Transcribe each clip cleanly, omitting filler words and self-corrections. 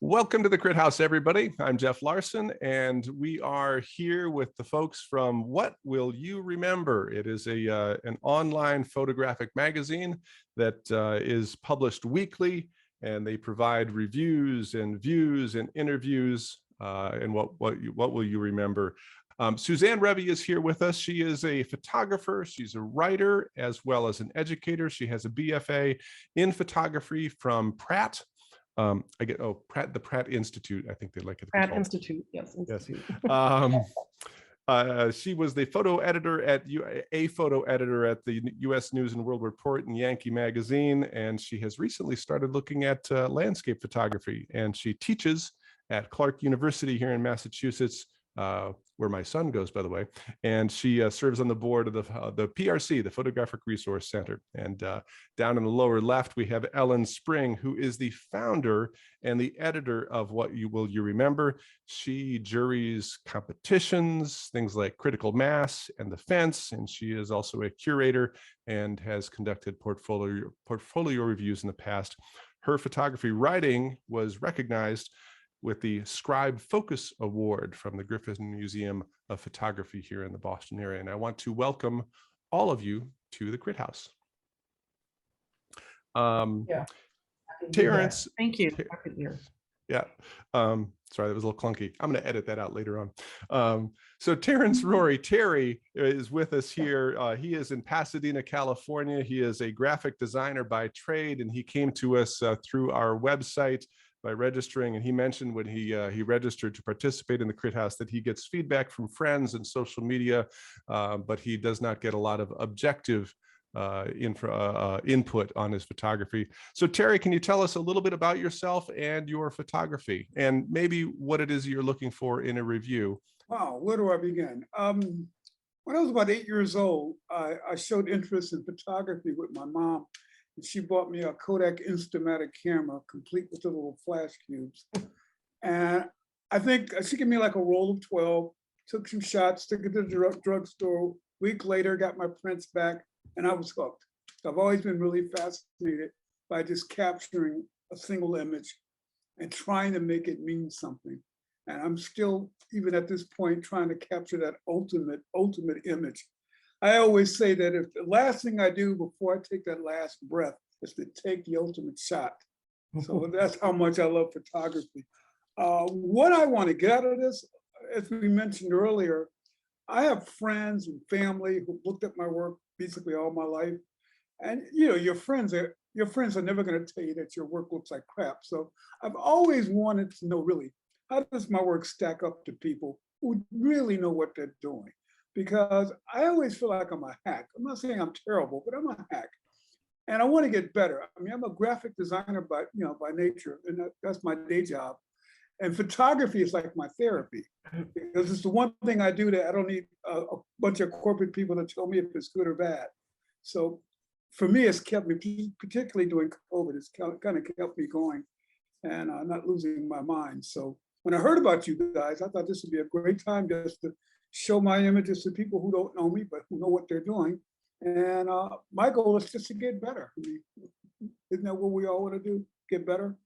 Welcome to the Crit House, everybody. I'm Jeff Larson, and we are here with the folks from What Will You Remember? It is an online photographic magazine that is published weekly, and they provide reviews and views and interviews. And what will you remember? Suzanne Révy is here with us. She is a photographer. She's a writer as well as an educator. She has a BFA in photography from Pratt. The Pratt Institute. I think they like it. Pratt Institute, yes. Institute. Yes. She was the photo editor at the U.S. News and World Report and Yankee magazine, and she has recently started looking at landscape photography. And she teaches at Clark University here in Massachusetts, where my son goes, by the way. And she serves on the board of the PRC, the Photographic Resource Center. And down in the lower left, we have Elin Spring, who is the founder and the editor of What Will You Remember? She juries competitions, things like Critical Mass and The Fence, and she is also a curator and has conducted portfolio reviews in the past. Her photography writing was recognized with the Scribe Focus Award from the Griffith Museum of Photography here in the Boston area. And I want to welcome all of you to the Crit House. Terrence. Thank you. Yeah. Sorry, that was a little clunky. I'm going to edit that out later on. So Terrence Terry is with us here. He is in Pasadena, California. He is a graphic designer by trade, and he came to us through our website by registering. And he mentioned when he registered to participate in the Crit House that he gets feedback from friends and social media, but he does not get a lot of objective input on his photography. So Terry, can you tell us a little bit about yourself and your photography, and maybe what it is you're looking for in a review? Wow, where do I begin? When I was about 8 years old, I showed interest in photography with my mom. She bought me a Kodak Instamatic camera, complete with the little flash cubes. And I think she gave me like a roll of 12, took some shots, took it to the drugstore. Week later, got my prints back, and I was hooked. I've always been really fascinated by just capturing a single image and trying to make it mean something. And I'm still, even at this point, trying to capture that ultimate image. I always say that if the last thing I do before I take that last breath is to take the ultimate shot. So that's how much I love photography. What I want to get out of this, as we mentioned earlier, I have friends and family who looked at my work basically all my life. And your friends are never going to tell you that your work looks like crap. So I've always wanted to know, really, how does my work stack up to people who really know what they're doing? Because I always feel like I'm a hack. I'm not saying I'm terrible, but I'm a hack. And I want to get better. I mean, I'm a graphic designer by nature, and that's my day job. And photography is like my therapy, because it's the one thing I do that I don't need a bunch of corporate people to tell me if it's good or bad. So for me, it's kept me, particularly during COVID, it's kind of kept me going and not losing my mind. So when I heard about you guys, I thought this would be a great time just to show my images to people who don't know me, but who know what they're doing. And my goal is just to get better. I mean, isn't that what we all want to do? Get better?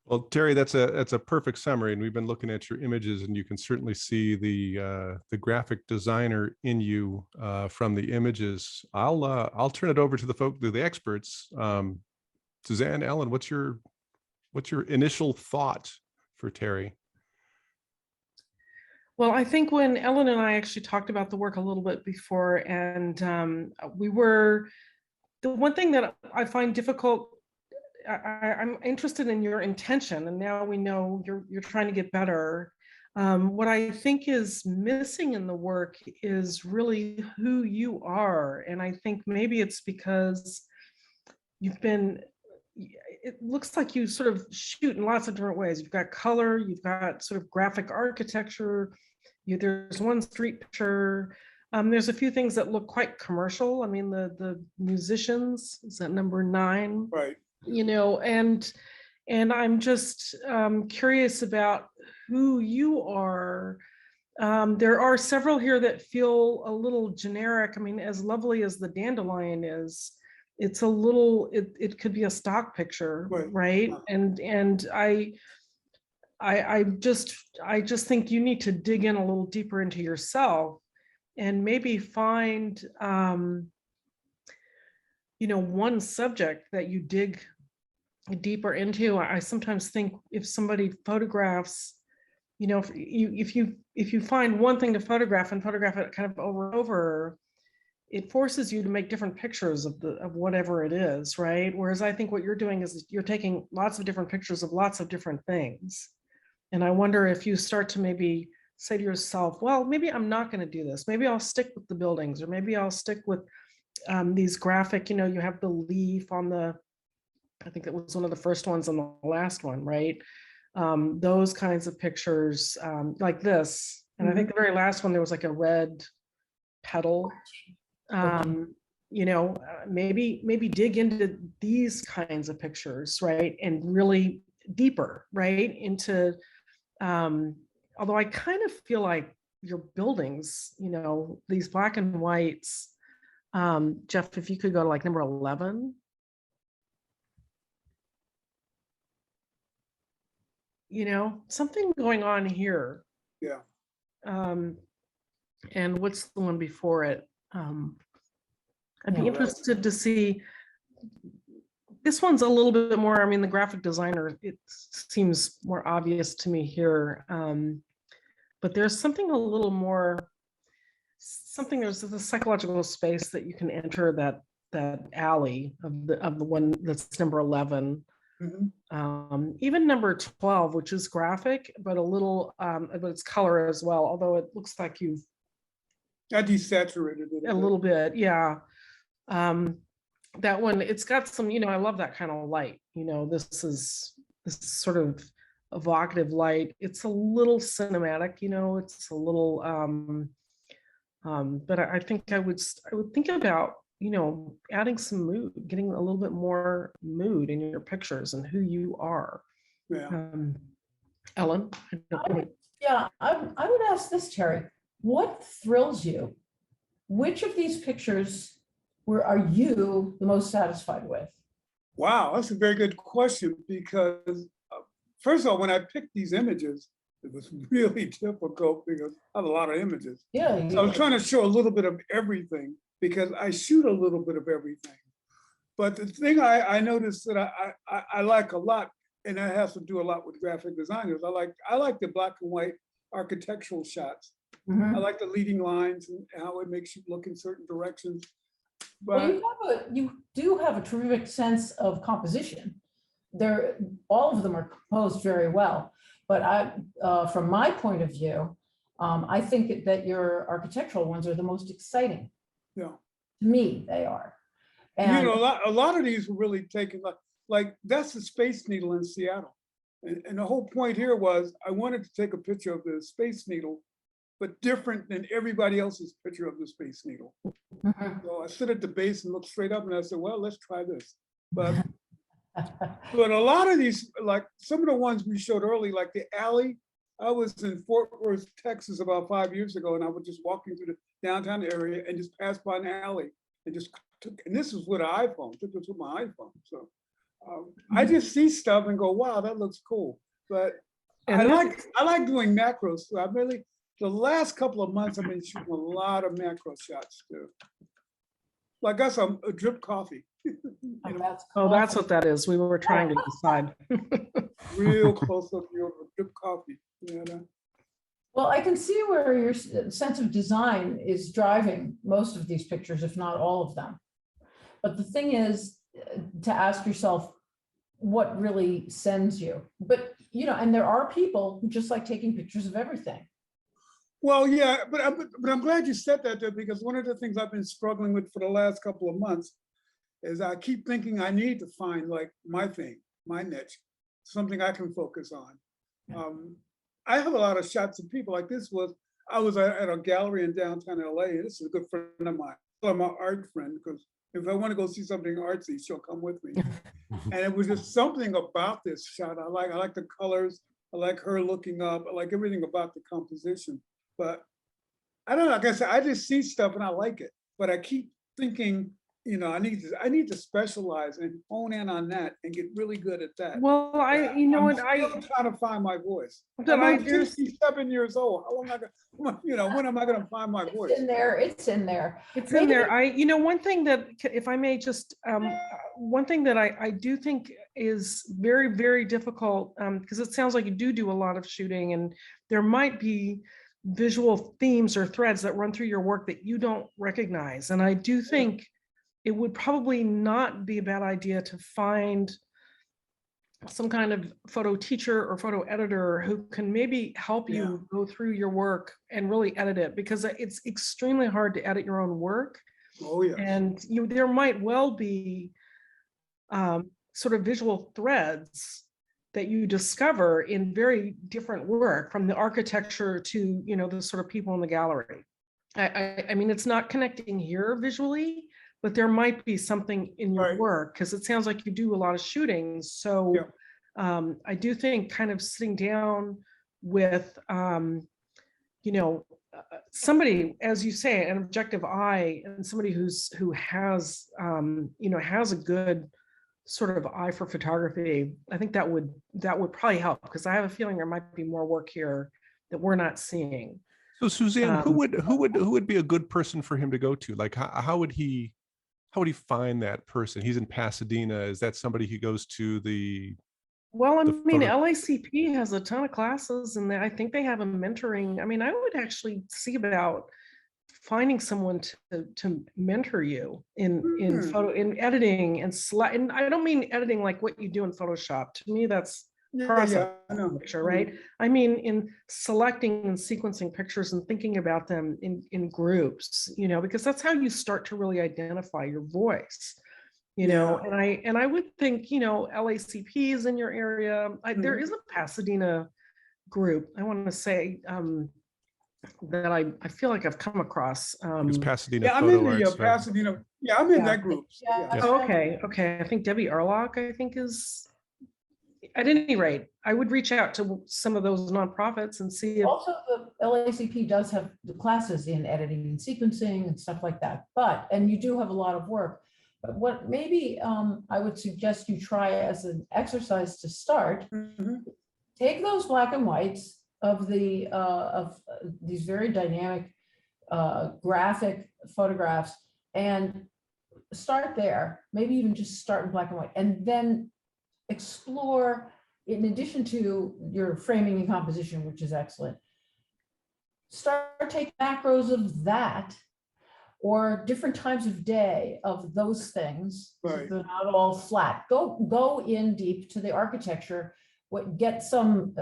Well, Terry, that's a perfect summary, and we've been looking at your images, and you can certainly see the graphic designer in you from the images. I'll turn it over to the experts. Suzanne, Ellen, what's your initial thought for Terry? Well, I think when Ellen and I actually talked about the work a little bit before, and the one thing that I find difficult, I'm interested in your intention, and now we know you're trying to get better. What I think is missing in the work is really who you are. And I think maybe it's because it looks like you sort of shoot in lots of different ways. You've got color, you've got sort of graphic architecture, there's one street picture. There's a few things that look quite commercial. I mean, the musicians, is that number 9? Right. And I'm just curious about who you are. There are several here that feel a little generic. I mean, as lovely as the dandelion is, it's a little, it could be a stock picture, right? And I just think you need to dig in a little deeper into yourself and maybe find, one subject that you dig deeper into. I sometimes think if somebody photographs, if you find one thing to photograph and photograph it kind of over and over, it forces you to make different pictures of whatever it is, right? Whereas I think what you're doing is you're taking lots of different pictures of lots of different things. And I wonder if you start to maybe say to yourself, well, maybe I'm not going to do this. Maybe I'll stick with the buildings, or maybe I'll stick with these graphic, you have the leaf on the, I think that was one of the first ones on the last one, right? Those kinds of pictures, like this. And I think the very last one, there was like a red petal. Maybe dig into these kinds of pictures, right? And really deeper, right? Into, although I kind of feel like your buildings, these black and whites, Jeff, if you could go to like number 11. Something going on here. Yeah. And what's the one before it? I'd be interested to see. This one's a little bit more, the graphic designer, it seems more obvious to me here. But there's something a little more, there's the psychological space that you can enter that alley of the one that's number 11. Even number 12, which is graphic, but a little, but it's color as well, although it looks like you've I desaturated it a little bit, yeah. That one, it's got some, I love that kind of light. This is sort of evocative light. It's a little cinematic, it's a little, but I think I would think about, adding some mood, getting a little bit more mood in your pictures and who you are. Yeah. Ellen? I would ask this, Terry. What thrills you? Which of these pictures are you the most satisfied with? Wow, that's a very good question, because first of all, when I picked these images, it was really difficult because I have a lot of images. Yeah. So I was trying to show a little bit of everything because I shoot a little bit of everything. But the thing I noticed that I like a lot, and that has to do a lot with graphic designers, I like the black and white architectural shots. I like the leading lines and how it makes you look in certain directions. But well, you do have a terrific sense of composition. All of them are composed very well. But from my point of view, I think that your architectural ones are the most exciting. Yeah, to me, they are. And a lot of these were really taken, like that's the Space Needle in Seattle. And the whole point here was I wanted to take a picture of the Space Needle, but different than everybody else's picture of the Space Needle. So I stood at the base and looked straight up and I said, well, let's try this. But a lot of these, like some of the ones we showed early, like the alley, I was in Fort Worth, Texas about 5 years ago, and I was just walking through the downtown area and just passed by an alley and just took, and this was with an iPhone, took this with my iPhone. So I just see stuff and go, wow, that looks cool. But I like doing macros. So I really, the last couple of months, I've been shooting a lot of macro shots too. Like I got a drip coffee. That's what that is. We were trying to decide. Real close up view of a drip coffee. Well, I can see where your sense of design is driving most of these pictures, if not all of them. But the thing is to ask yourself what really sends you. But, and there are people who just like taking pictures of everything. Well, yeah, but I'm glad you said that there, because one of the things I've been struggling with for the last couple of months is I keep thinking I need to find like my thing, my niche, something I can focus on. I have a lot of shots of people like this. I was at a gallery in downtown LA, and this is a good friend of mine. I'm my art friend, because if I want to go see something artsy, she'll come with me. And it was just something about this shot I like. I like the colors. I like her looking up. I like everything about the composition. But I don't know, like I said, I just see stuff and I like it. But I keep thinking I need to specialize and hone in on that and get really good at that. Well, you know what, I'm still trying to find my voice. that I'm there's, 67 years old. How long when am I gonna find my voice? It's in there, it's in there. it's in there. One thing that, if I may just, one thing that I do think is very, very difficult, because it sounds like you do a lot of shooting, and there might be visual themes or threads that run through your work that you don't recognize. And I do think it would probably not be a bad idea to find some kind of photo teacher or photo editor who can maybe help you go through your work and really edit it, because it's extremely hard to edit your own work. Oh, yeah. And there might well be sort of visual threads that you discover in very different work, from the architecture to, the sort of people in the gallery. I mean, it's not connecting here visually, but there might be something in your work, because it sounds like you do a lot of shootings. So I do think kind of sitting down with, somebody, as you say, an objective eye, and somebody who has, has a good sort of eye for photography, I think that would probably help, because I have a feeling there might be more work here that we're not seeing. So Suzanne, who would be a good person for him to go to? Like, how would he find that person? He's in Pasadena. Is that somebody he goes to the? Well, I mean, LACP has a ton of classes, and I think they have a mentoring. I mean, I would actually see about finding someone to mentor you in photo, in editing, and I don't mean editing like what you do in Photoshop. To me, that's picture, right? I mean, in selecting and sequencing pictures and thinking about them in groups, because that's how you start to really identify your voice. And I would think, LACP is in your area. There is a Pasadena group, I want to say, that I feel like I've come across. It's Pasadena. Yeah, I'm in the Pasadena. Yeah, I'm in that group. Oh, okay. I think Debbie Erlock, I think, is. At any rate, I would reach out to some of those nonprofits and see if. Also, the LACP does have the classes in editing and sequencing and stuff like that. And you do have a lot of work. But what maybe I would suggest you try as an exercise to start, take those black and whites of these very dynamic graphic photographs and start there. Maybe even just start in black and white, and then explore, in addition to your framing and composition, which is excellent, start taking macros of that, or different times of day of those things. So they're not all flat. Go in deep to the architecture. Get some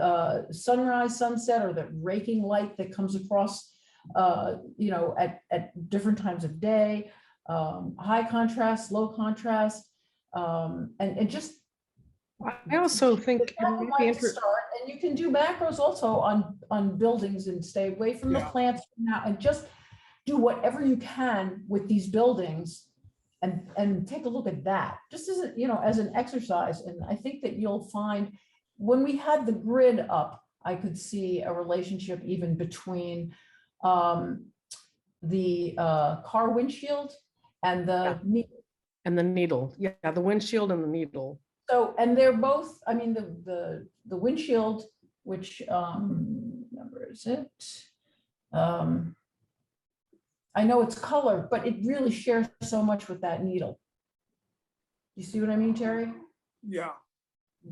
sunrise, sunset, or the raking light that comes across, at different times of day, high contrast, low contrast, and just. I also think and you can do macros also on buildings and stay away from the plants now, and just do whatever you can with these buildings and take a look at that, just as an exercise. And I think that you'll find, when we had the grid up, I could see a relationship even between the car windshield and the needle. And the needle, the windshield and the needle. So, and they're both, I mean, the windshield, which number is it? I know it's color, but it really shares so much with that needle. You see what I mean, Terry? Yeah.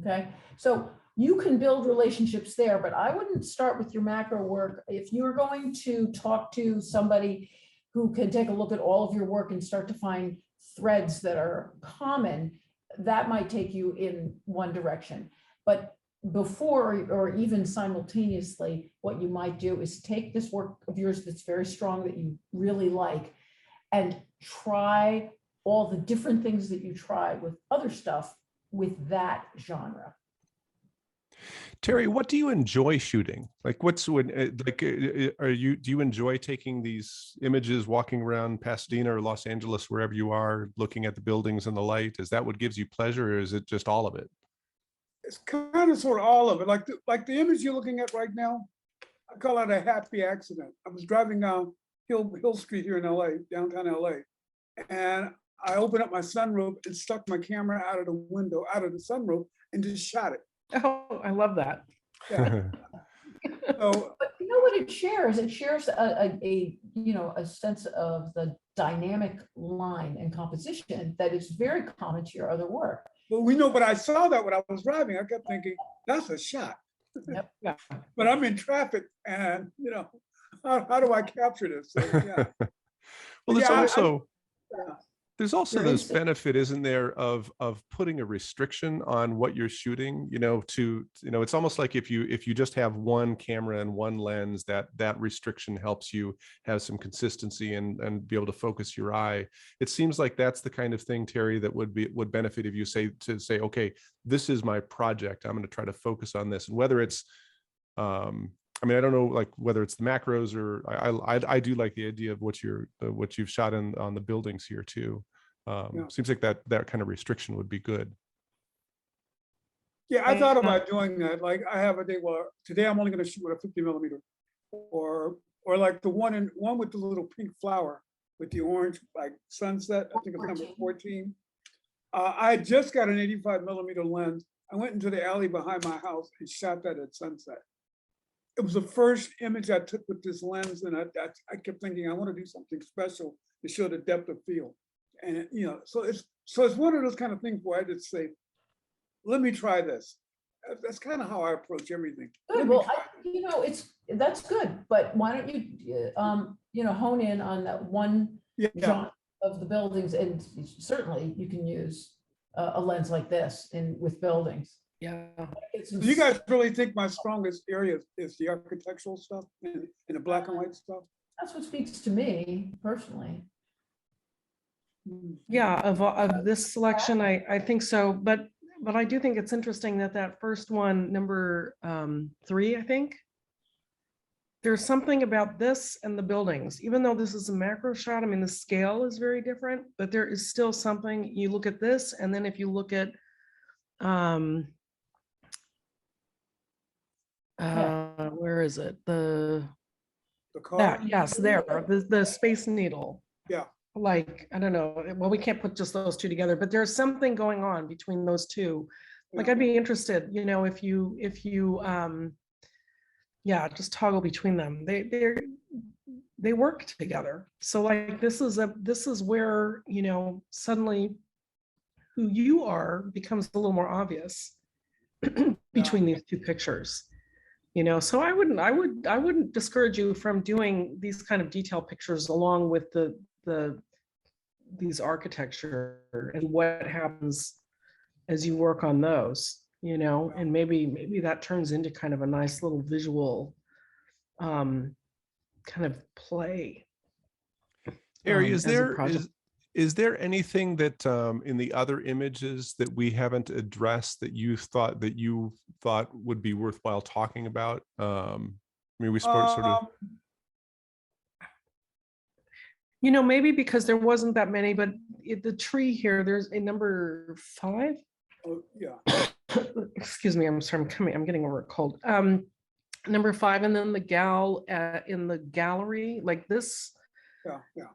Okay, so you can build relationships there, but I wouldn't start with your macro work. If you're going to talk to somebody who can take a look at all of your work and start to find threads that are common, that might take you in one direction. But before or even simultaneously, what you might do is take this work of yours that's very strong, that you really like, and try all the different things that you tried with other stuff with that genre. Terry, what do you enjoy shooting? Like, do you enjoy taking these images, walking around Pasadena or Los Angeles, wherever you are, looking at the buildings and the light? Is that what gives you pleasure, or is it just all of it? It's kind of sort of all of it. Like the image you're looking at right now, I call it a happy accident. I was driving down Hill Street here in LA, downtown LA, and I opened up my sunroof and stuck my camera out of the window, out of the sunroof, and just shot it. Oh, I love that. Yeah. So But you know what it shares? It shares a sense of the dynamic line and composition that is very common to your other work. well, we know, but I saw that when I was driving. I kept thinking, that's a shot. Yep. Yeah. But I'm in traffic and, how do I capture this? So, yeah. Well, there's Yeah, also yeah. there's also There this is. benefit, isn't there, of putting a restriction on what you're shooting, it's almost like if you just have one camera and one lens, that restriction helps you have some consistency and be able to focus your eye. It seems like that's the kind of thing, Terry, that would benefit if you say, okay, this is my project. I'm going to try to focus on this. And whether it's, I don't know, like whether it's the macros or I do like the idea of what you've shot on the buildings here too. Yeah. Seems like that kind of restriction would be good. Yeah, I thought about doing that. Like I have a day, well, today I'm only going to shoot with a 50 millimeter, or like the one with the little pink flower with the orange like sunset. I think it's number 14. I had just got an 85 millimeter lens. I went into the alley behind my house and shot that at sunset. It was the first image I took with this lens, and I kept thinking I want to do something special to show the depth of field. And so it's one of those kind of things where I just say, let me try this. That's kind of how I approach everything. Good. Well, that's good. But why don't you, hone in on that one Yeah. genre of the buildings, and certainly you can use a lens like this with buildings. Yeah. Do you guys really think my strongest area is the architectural stuff and the black and white stuff? That's what speaks to me personally. Yeah, of this selection, I think so. But I do think it's interesting that first one, number 3, I think, there's something about this and the buildings, even though this is a macro shot. I mean, the scale is very different, but there is still something. You look at this, and then if you look at where is it? The car? yes, there, the Space Needle. Yeah. Like, I don't know, well, we can't put just those two together, but there's something going on between those two. Like, Yeah. I'd be interested, if you just toggle between them. They work together. So like, this is where, suddenly who you are becomes a little more obvious between these two pictures. So I wouldn't discourage you from doing these kind of detail pictures along with these architecture and what happens as you work on those, and maybe that turns into kind of a nice little visual kind of play. Harry, as a project. is there anything that in the other images that we haven't addressed that you thought would be worthwhile talking about? We sort of. Maybe because there wasn't that many, but the tree here, there's a number 5. Oh, yeah. Excuse me, I'm sorry, I'm getting over a cold. Number 5, and then the gal in the gallery, like this. Yeah.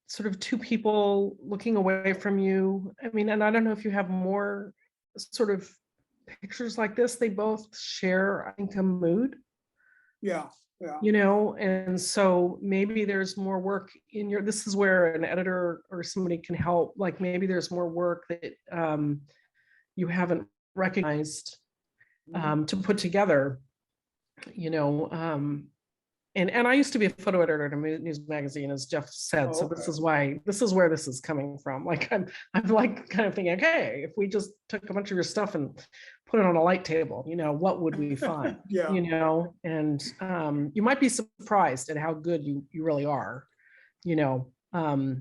Sort of two people looking away from you. I mean, and I don't know if you have more sort of pictures like this. They both share, I think, a mood. Yeah. Yeah. And so maybe there's more work this is where an editor or somebody can help. Like, maybe there's more work that you haven't recognized to put together, and I used to be a photo editor at a news magazine, as Jeff said. So this is where this is coming from. Like, I'm like kind of thinking, okay, if we just took a bunch of your stuff and put it on a light table, what would we find? Yeah. And you might be surprised at how good you really are, Well,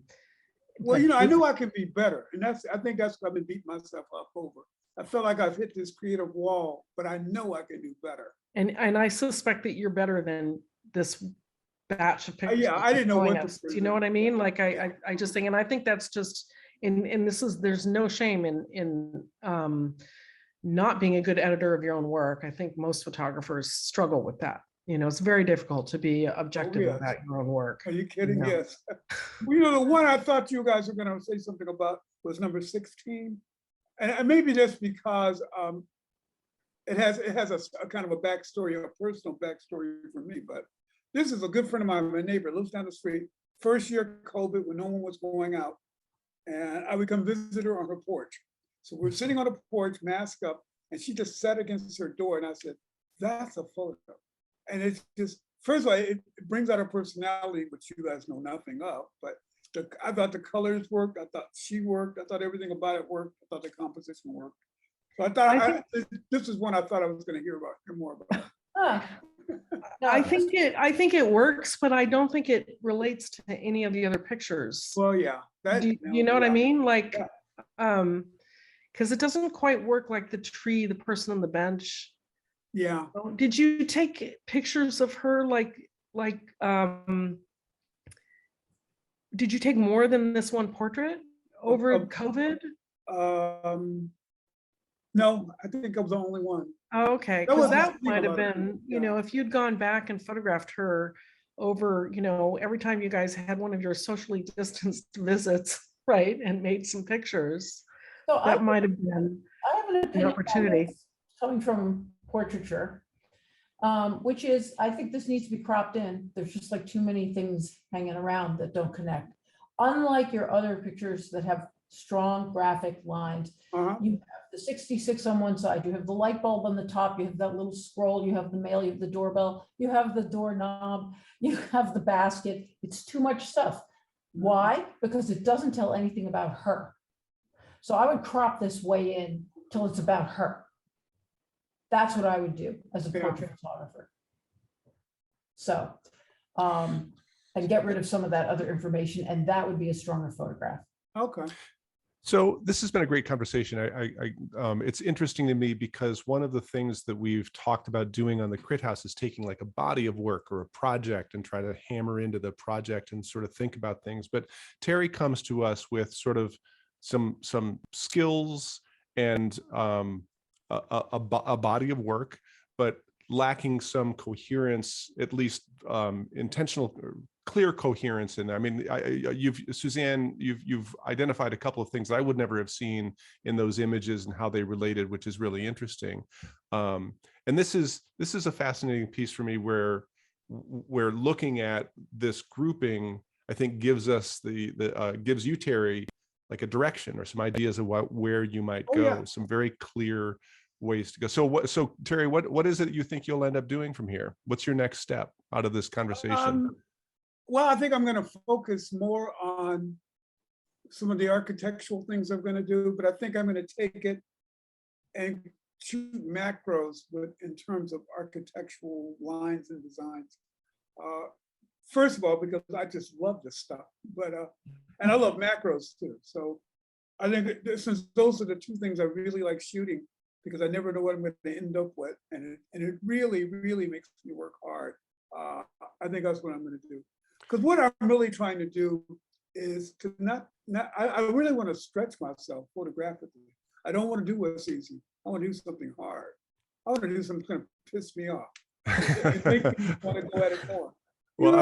I knew I could be better. And I think that's what I've been beating myself up over. I feel like I've hit this creative wall, but I know I can do better. And I suspect that you're better than this batch of pictures. Yeah, I didn't know what to you know what I mean? Like, I just think, and I think that's just, and there's no shame in not being a good editor of your own work. I think most photographers struggle with that, It's very difficult to be objective yes. about your own work. Are you kidding? No. Yes. Well, the one I thought you guys were going to say something about was number 16. And maybe that's because it has a kind of a backstory, a personal backstory for me. But this is a good friend of mine, my neighbor, lives down the street. First year COVID, when no one was going out, and I would come visit her on her porch. So we're sitting on the porch, mask up, and she just sat against her door, and I said, "That's a photo." And it's just, first of all, it brings out her personality, which you guys know nothing of. But I thought the colors worked. I thought she worked. I thought everything about it worked. I thought the composition worked. So I thought this is one I thought I was going to hear more about. I think it works, but I don't think it relates to any of the other pictures. Well, yeah. You know what I mean? Like, because it doesn't quite work like the tree, the person on the bench. Yeah. Did you take pictures of her did you take more than this one portrait over COVID? No, I think I was the only one. Oh, okay, because that might have been, if you'd gone back and photographed her over, every time you guys had one of your socially distanced visits, right, and made some pictures, so that might have been an opportunity. Coming from portraiture, which is, I think this needs to be cropped in. There's just like too many things hanging around that don't connect. Unlike your other pictures that have strong graphic lines, you have the 66 on one side, you have the light bulb on the top, you have that little scroll, you have the mail, you have the doorbell, you have the doorknob, you have the basket. It's too much stuff. Why? Because it doesn't tell anything about her. So I would crop this way in till it's about her. That's what I would do as a portrait photographer. So, and get rid of some of that other information, and that would be a stronger photograph. Okay. So this has been a great conversation. It's interesting to me because one of the things that we've talked about doing on the Crit House is taking like a body of work or a project and try to hammer into the project and sort of think about things. But Terry comes to us with sort of some skills and a body of work, but lacking some coherence, at least intentional, clear coherence. And I mean, Suzanne, you've identified a couple of things that I would never have seen in those images and how they related, which is really interesting. And this is a fascinating piece for me where looking at this grouping, I think gives us gives you, Terry, like a direction or some ideas of where you might go, some very clear ways to go. So Terry, what is it you think you'll end up doing from here? What's your next step out of this conversation? Well, I think I'm going to focus more on some of the architectural things I'm going to do, but I think I'm going to take it and shoot macros in terms of architectural lines and designs. First of all, because I just love this stuff, but and I love macros too. So I think since those are the two things I really like shooting, because I never know what I'm going to end up with, and it really, really makes me work hard. I think that's what I'm going to do. Because what I'm really trying to do is to I really want to stretch myself photographically. I don't want to do what's easy. I want to do something hard. I want to do something that's going to piss me off. It makes me want to go at it more. Well,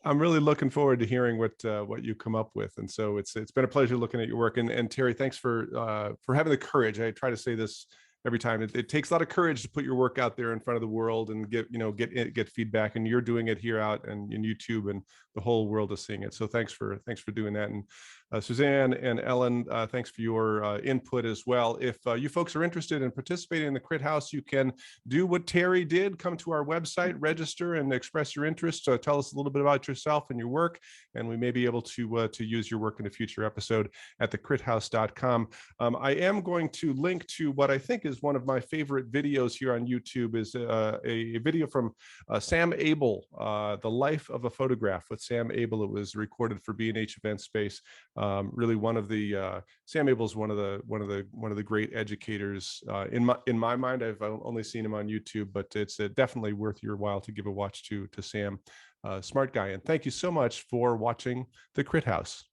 I'm really looking forward to hearing what you come up with. And so it's been a pleasure looking at your work. And Terry, thanks for having the courage. I try to say this every time. It takes a lot of courage to put your work out there in front of the world and get feedback. And you're doing it here out and in YouTube, and the whole world is seeing it. So thanks for doing that. And Suzanne and Ellen, thanks for your input as well. If you folks are interested in participating in the Crit House, you can do what Terry did. Come to our website, register, and express your interest. Tell us a little bit about yourself and your work, and we may be able to use your work in a future episode at thecrithouse.com. I am going to link to what I think is one of my favorite videos here on YouTube. Is a video from Sam Abel, The Life of a Photograph with Sam Abel. It was recorded for B&H Event Space. Really, one of the Sam Abel's one of the great educators in my mind. I've only seen him on YouTube, but it's definitely worth your while to give a watch to Sam. Smart guy. And thank you so much for watching the Crit House.